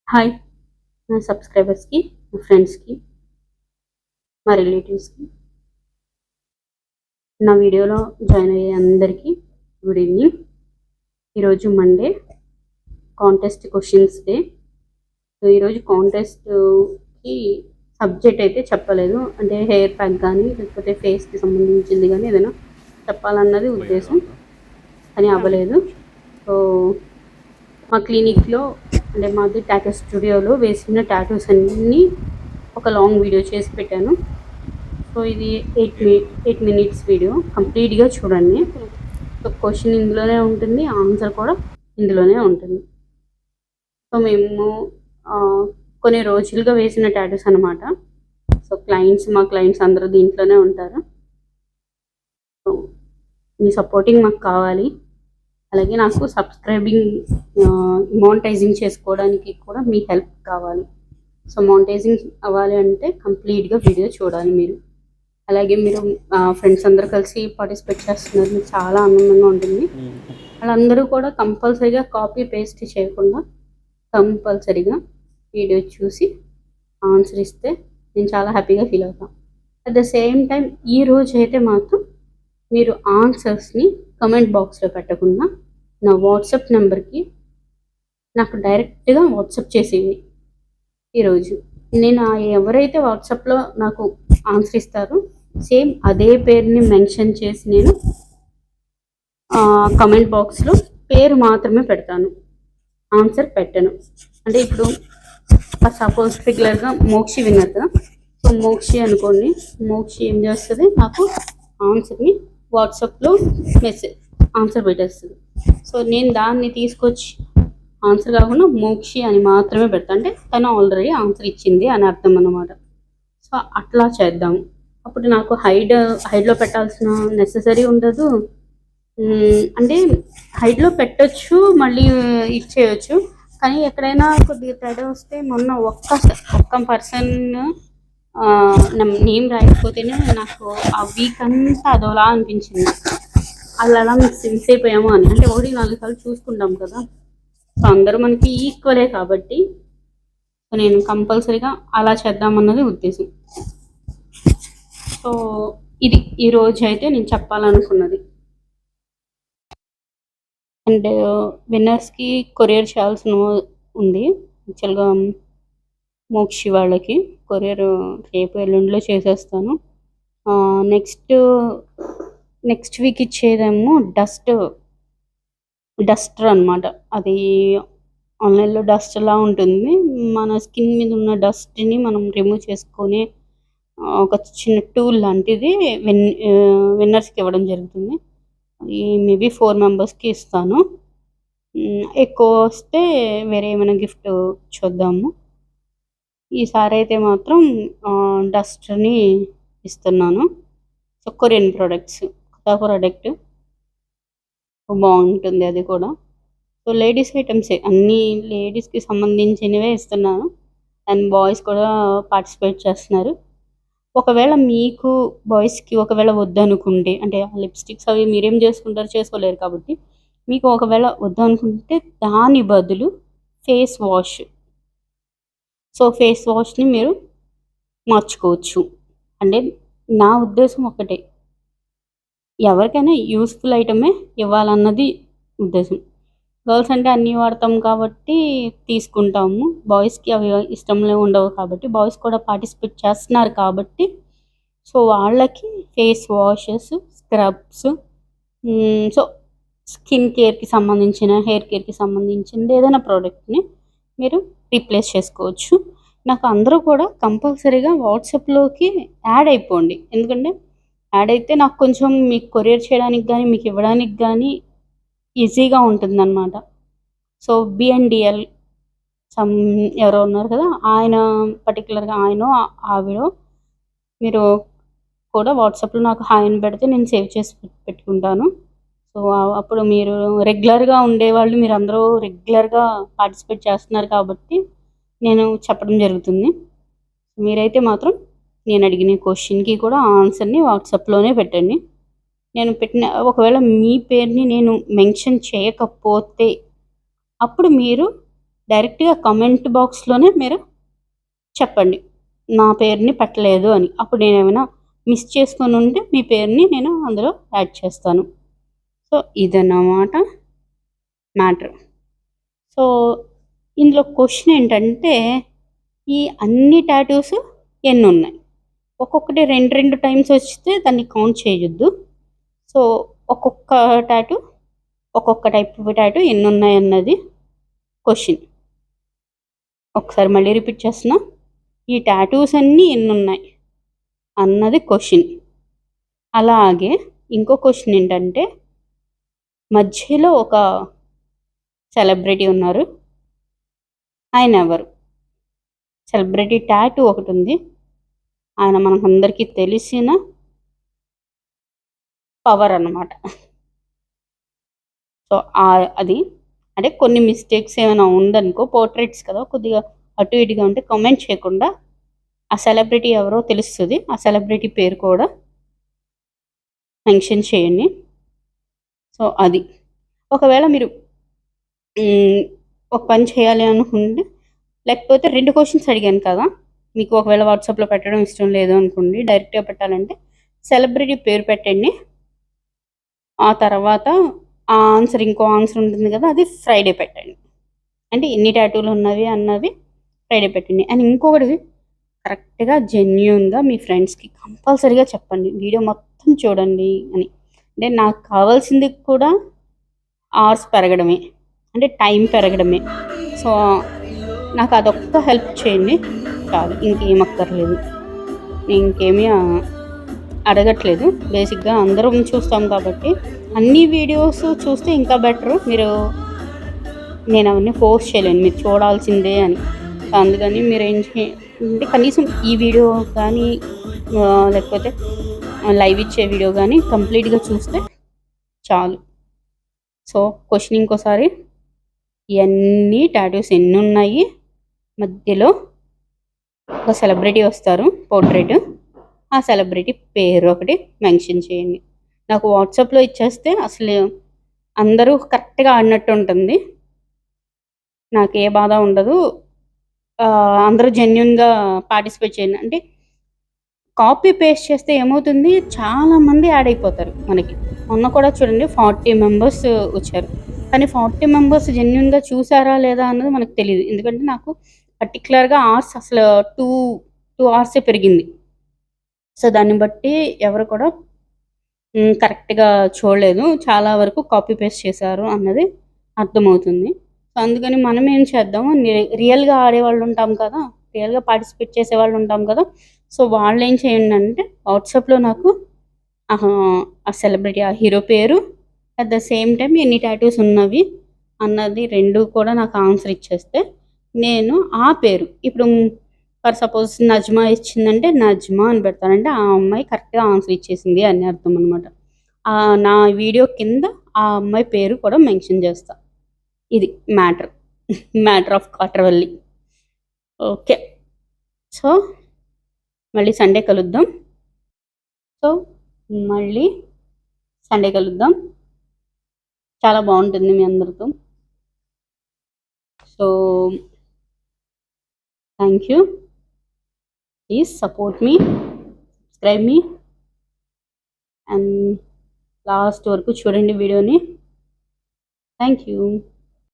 Hi నా సబ్స్క్రైబర్స్కి, మా ఫ్రెండ్స్కి, మా రిలేటివ్స్కి, నా వీడియోలో జాయిన్ అయ్యే అందరికీ గుడ్ ఈవినింగ్. ఈరోజు Monday, contest questions day. So ఈరోజు కాంటెస్ట్కి సబ్జెక్ట్ అయితే చెప్పలేదు, అంటే హెయిర్ ప్యాక్ కానీ లేకపోతే ఫేస్కి సంబంధించింది కానీ ఏదైనా చెప్పాలన్నది ఉద్దేశం, కానీ అవ్వలేదు. సో మా క్లినిక్లో అంటే మాది టాటూ స్టూడియోలో వేసిన టాటూస్ అన్నీ ఒక లాంగ్ వీడియో చేసి పెట్టాను. సో ఇది 8 minutes వీడియో, కంప్లీట్గా చూడండి. సో క్వశ్చన్ ఇందులోనే ఉంటుంది, ఆన్సర్ కూడా ఇందులోనే ఉంటుంది. సో మేము కొన్ని రోజులుగా వేసిన టాటూస్ అనమాట. సో మా క్లయింట్స్ అందరూ దీంట్లోనే ఉంటారు. సో మీ సపోర్టింగ్ మాకు కావాలి. అలాగే నాకు సబ్స్క్రైబింగ్ మానిటైజింగ్ చేసుకోవడానికి కూడా మీ హెల్ప్ కావాలి. సో మానిటైజింగ్ అవ్వాలి అంటే కంప్లీట్గా వీడియో చూడాలి మీరు. అలాగే మీరు ఫ్రెండ్స్ అందరూ కలిసి పార్టిసిపేట్ చేస్తున్నారు, మీకు చాలా ఆనందంగా ఉంటుంది. వాళ్ళందరూ కూడా కంపల్సరీగా కాపీ పేస్ట్ చేయకుండా కంపల్సరీగా వీడియో చూసి ఆన్సర్ ఇస్తే నేను చాలా హ్యాపీగా ఫీల్ అవుతాను. అట్ ద సేమ్ టైం ఈ రోజు అయితే మాత్రం మీరు ఆన్సర్స్ని కమెంట్ బాక్స్లో పెట్టకుండా నా వాట్సాప్ నెంబర్కి నాకు డైరెక్ట్గా వాట్సాప్ చేసేవి. ఈరోజు నేను ఎవరైతే వాట్సాప్లో నాకు ఆన్సర్ ఇస్తారో సేమ్ అదే పేరుని మెన్షన్ చేసి నేను కమెంట్ బాక్స్లో పేరు మాత్రమే పెడతాను, ఆన్సర్ పెట్టను. అంటే ఇప్పుడు సపోజ్ రెగ్యులర్గా మోక్షి విన్నర్ కదా, సో మోక్షి అనుకోండి, మోక్షి ఏం చేస్తుంది, నాకు ఆన్సర్ని వాట్సాప్లో మెసేజ్ ఆన్సర్ పెట్టేస్తుంది. సో నేను దాన్ని తీసుకొచ్చి ఆన్సర్ కాకుండా మోక్షి అని మాత్రమే పెడతాను, అంటే తను ఆల్రెడీ ఆన్సర్ ఇచ్చింది అని అర్థం అన్నమాట. సో అట్లా చేద్దాం, అప్పుడు నాకు హైడ్లో పెట్టాల్సిన నెససరీ ఉండదు. అంటే హైడ్లో పెట్టచ్చు, మళ్ళీ ఇచ్చేయచ్చు, కానీ ఎక్కడైనా కొద్దిగా తేడా వస్తే మొన్న ఒక్క పర్సన్ నేమ్ రాయకపోతేనే నాకు ఆ వీక్ అంతా అదోలా అనిపించింది. అలా మిస్ అయిపోయాము అని, అంటే 1-4 సార్లు చూసుకుంటాం కదా. సో అందరూ మనకి ఈక్వలే కాబట్టి నేను కంపల్సరీగా అలా చేద్దామన్నది ఉద్దేశం. సో ఇది ఈరోజు అయితే నేను చెప్పాలనుకున్నది. అండ్ విన్నర్స్కి కొరియర్ చేయాల్సిన ఉంది. యాక్చువల్గా మోక్షి వాళ్ళకి కొరియర్ రేపు ఎల్లుండిలో చేసేస్తాను. నెక్స్ట్ వీక్ ఇచ్చేదేమో డస్టర్ అనమాట. అది ఆన్లైన్లో డస్ట్లా ఉంటుంది, మన స్కిన్ మీద ఉన్న డస్ట్ని మనం రిమూవ్ చేసుకొని ఒక చిన్న టూల్ లాంటిది విన్నర్స్కి ఇవ్వడం జరుగుతుంది. అది మేబీ 4 మెంబర్స్కి ఇస్తాను. ఎక్కువ వస్తే వేరే ఏమైనా గిఫ్ట్ చూద్దాము. ఈసారి అయితే మాత్రం డస్ట్ని ఇస్తున్నాను. సో కొరియన్ ప్రోడక్ట్స్, కొత్త ప్రోడక్ట్ బాగుంటుంది అది కూడా. సో లేడీస్ ఐటమ్సే, అన్నీ లేడీస్కి సంబంధించినవే ఇస్తున్నాను, అండ్ బాయ్స్ కూడా పార్టిసిపేట్ చేస్తున్నారు. ఒకవేళ మీకు బాయ్స్కి ఒకవేళ వద్దనుకుంటే, అంటే లిప్స్టిక్స్ అవి మీరేం చేసుకుంటారు, చేసుకోలేరు కాబట్టి మీకు ఒకవేళ వద్దనుకుంటే దాని బదులు ఫేస్ వాష్, సో ఫేస్ వాష్ని మీరు మార్చుకోవచ్చు. అంటే నా ఉద్దేశం ఒకటే, ఎవరికైనా యూస్ఫుల్ ఐటమే ఇవ్వాలన్నది ఉద్దేశం. గర్ల్స్ అంటే అన్నీ వాడతాం కాబట్టి తీసుకుంటాము, బాయ్స్కి అవి ఇష్టంలో ఉండవు కాబట్టి, బాయ్స్ కూడా పార్టిసిపేట్ చేస్తున్నారు కాబట్టి సో వాళ్ళకి face washes, scrubs, so skin కేర్కి సంబంధించిన, హెయిర్ కేర్కి సంబంధించింది ఏదైనా ప్రోడక్ట్ని మీరు రీప్లేస్ చేసుకోవచ్చు. నాకు అందరూ కూడా కంపల్సరీగా వాట్సాప్లోకి యాడ్ అయిపోండి, ఎందుకంటే యాడ్ అయితే నాకు కొంచెం మీకు కొరియర్ చేయడానికి కానీ మీకు ఇవ్వడానికి కానీ ఈజీగా ఉంటుందన్నమాట. సో బిఎన్డిఎల్ ఎవరో ఉన్నారు కదా, ఆయన పర్టికులర్గా ఆవిడో మీరు కూడా వాట్సాప్లో నాకు హాయ్ అని పెడితే నేను సేవ్ చేసి పెట్టుకుంటాను. సో అప్పుడు మీరు రెగ్యులర్గా ఉండేవాళ్ళు, మీరు అందరూ రెగ్యులర్గా పార్టిసిపేట్ చేస్తున్నారు కాబట్టి నేను చెప్పడం జరుగుతుంది. మీరైతే మాత్రం నేను అడిగిన క్వశ్చన్కి కూడా ఆన్సర్ని వాట్సాప్లోనే పెట్టండి. నేను పెట్టిన ఒకవేళ మీ పేరుని నేను మెన్షన్ చేయకపోతే అప్పుడు మీరు డైరెక్ట్గా కమెంట్ బాక్స్లోనే మీరు చెప్పండి నా పేరుని పెట్టలేదు అని. అప్పుడు నేను ఏమైనా మిస్ చేసుకొని ఉంటే మీ పేరుని నేను అందులో యాడ్ చేస్తాను. సో ఇదన్నమాట మ్యాటర్. సో ఇందులో క్వశ్చన్ ఏంటంటే ఈ అన్ని టాటూస్ ఎన్ని ఉన్నాయి? ఒక్కొక్కటి 2 టైమ్స్ వస్తే దాన్ని కౌంట్ చేయొద్దు. సో ఒక్కొక్క టాటూ ఒక్కొక్క టైప్ ఆఫ్ టాటూ ఎన్ని ఉన్నాయి అన్నది క్వశ్చన్. ఒకసారి మళ్ళీ రిపీట్ చేస్తున్నా, ఈ టాటూస్ అన్నీ ఎన్ని ఉన్నాయి అన్నది క్వశ్చన్. అలాగే ఇంకో క్వశ్చన్ ఏంటంటే మధ్యలో ఒక సెలబ్రిటీ ఉన్నారు, ఆయన ఎవరు? సెలబ్రిటీ టాటూ ఒకటి ఉంది, ఆయన మనకందరికీ తెలిసిన పవర్ అన్నమాట. సో అది అంటే కొన్ని మిస్టేక్స్ ఏమైనా ఉందనుకో, పోర్ట్రేట్స్ కదా కొద్దిగా అటు ఇటుగా ఉంటే కామెంట్ చేయకుండా ఆ సెలబ్రిటీ ఎవరో తెలుస్తుంది, ఆ సెలబ్రిటీ పేరు కూడా మెన్షన్ చేయండి. సో అది ఒకవేళ మీరు ఒక పని చేయాలి అనుకుంటే, లేకపోతే 2 క్వశ్చన్స్ అడిగాను కదా, మీకు ఒకవేళ వాట్సాప్లో పెట్టడం ఇష్టం లేదు అనుకోండి, డైరెక్ట్గా పెట్టాలంటే సెలబ్రిటీ పేరు పెట్టండి. ఆ తర్వాత ఆ ఆన్సర్ ఇంకో ఆన్సర్ ఉంటుంది కదా, అది ఫ్రైడే పెట్టండి. అంటే ఎన్ని టాటూలు ఉన్నవి అన్నది ఫ్రైడే పెట్టండి. అండ్ ఇంకొకటి కరెక్ట్గా జెన్యూన్గా మీ ఫ్రెండ్స్కి కంపల్సరీగా చెప్పండి, వీడియో మొత్తం చూడండి అని. అంటే నాకు కావాల్సింది కూడా అవర్స్ పెరగడమే, అంటే టైం పెరగడమే. సో నాకు అదొక్క హెల్ప్ చేయండి చాలు, ఇంకేం అక్కర్లేదు. నేను ఇంకేమీ అడగట్లేదు. బేసిక్గా అందరం చూస్తాం కాబట్టి అన్ని వీడియోస్ చూస్తే ఇంకా బెటరు. నేను అవన్నీ ఫోర్స్ చేయలేను మీరు చూడాల్సిందే అని. అందుకని మీరు ఏం అంటే కనీసం ఈ వీడియో కానీ లేకపోతే లైవ్ ఇచ్చే వీడియో కానీ కంప్లీట్గా చూస్తే చాలు. సో క్వశ్చన్ ఇంకోసారి, ఇవన్నీ టాటూస్ ఎన్ని ఉన్నాయి, మధ్యలో ఒక సెలబ్రిటీ వస్తారు పోర్ట్రేట్, ఆ సెలబ్రిటీ పేరు ఒకటి మెన్షన్ చేయండి. నాకు వాట్సాప్లో ఇచ్చేస్తే అసలు అందరూ కరెక్ట్గా ఆడినట్టు ఉంటుంది, నాకు ఏ బాధ ఉండదు. అందరూ జెన్యున్గా పార్టిసిపేట్ చేయండి. అంటే కాపీ పేస్ట్ చేస్తే ఏమవుతుంది, చాలామంది యాడ్ అయిపోతారు మనకి. మొన్న కూడా చూడండి 40 మెంబర్స్ వచ్చారు, కానీ 40 మెంబర్స్ జెన్యున్గా చూసారా లేదా అన్నది మనకు తెలియదు. ఎందుకంటే నాకు పర్టికులర్గా అవర్స్ అసలు 2 అవర్సే పెరిగింది. సో దాన్ని బట్టి ఎవరు కూడా కరెక్ట్గా చూడలేదు, చాలా వరకు కాపీ పేస్ట్ చేశారు అన్నది అర్థమవుతుంది. సో అందుకని మనం ఏం చేద్దాము, రియల్గా ఆడేవాళ్ళు ఉంటాం కదా, రియల్గా పార్టిసిపేట్ చేసేవాళ్ళు ఉంటాం కదా, సో వాళ్ళు ఏం చేయండి అంటే వాట్సాప్లో నాకు ఆ సెలబ్రిటీ ఆ హీరో పేరు అట్ ద సేమ్ టైం ఎన్ని టాటూస్ ఉన్నవి అన్నది 2 కూడా నాకు ఆన్సర్ ఇచ్చేస్తే నేను ఆ పేరు, ఇప్పుడు ఫర్ సపోజ్ నజ్మా ఇచ్చిందంటే నజ్మా అని పెడతానంటే ఆ అమ్మాయి కరెక్ట్గా ఆన్సర్ ఇచ్చేసింది అని అర్థం అనమాట. నా వీడియో కింద ఆ అమ్మాయి పేరు కూడా మెన్షన్ చేస్తా. ఇది మ్యాటర్ ఆఫ్ కాట్రవల్లి. ఓకే, సో మళ్ళీ సండే కలుద్దాం. చాలా బాగుంటుంది మీ అందరితో. So thank you, please support me, subscribe me and last వరకు చూడండి వీడియోని. Thank you.